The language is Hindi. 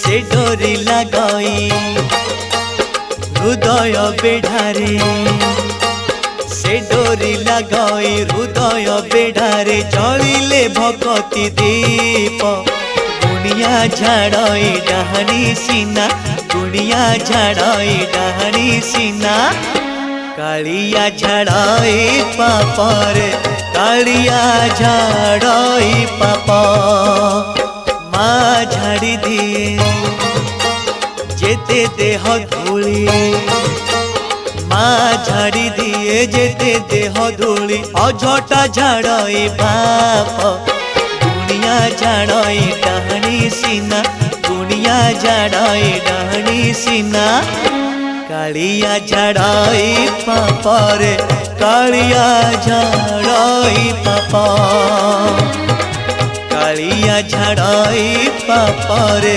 से डोरी लगाई हृदय बेढ़ारे से डोरी लगाई हृदय बेढ़ारे जलिले भगती दीप गुणिया झाड़ई डाहनी सीना गुणिया झाड़ई डाहनी सीना कालिया झाड़ई पापर कालिया झाड़ई पाप माँ झाड़ी दिए जेते देह धूली माँ झाड़ी दिए जेते देह धूली अझटा झाड़ई बाप गुणिया झाड़ई डाहनी सीना गुणिया झाड़ई डाहनी सीना कालिया झाड़ई पापरे कालिया झाड़ई पाप कालिया झाड़ई पापरे।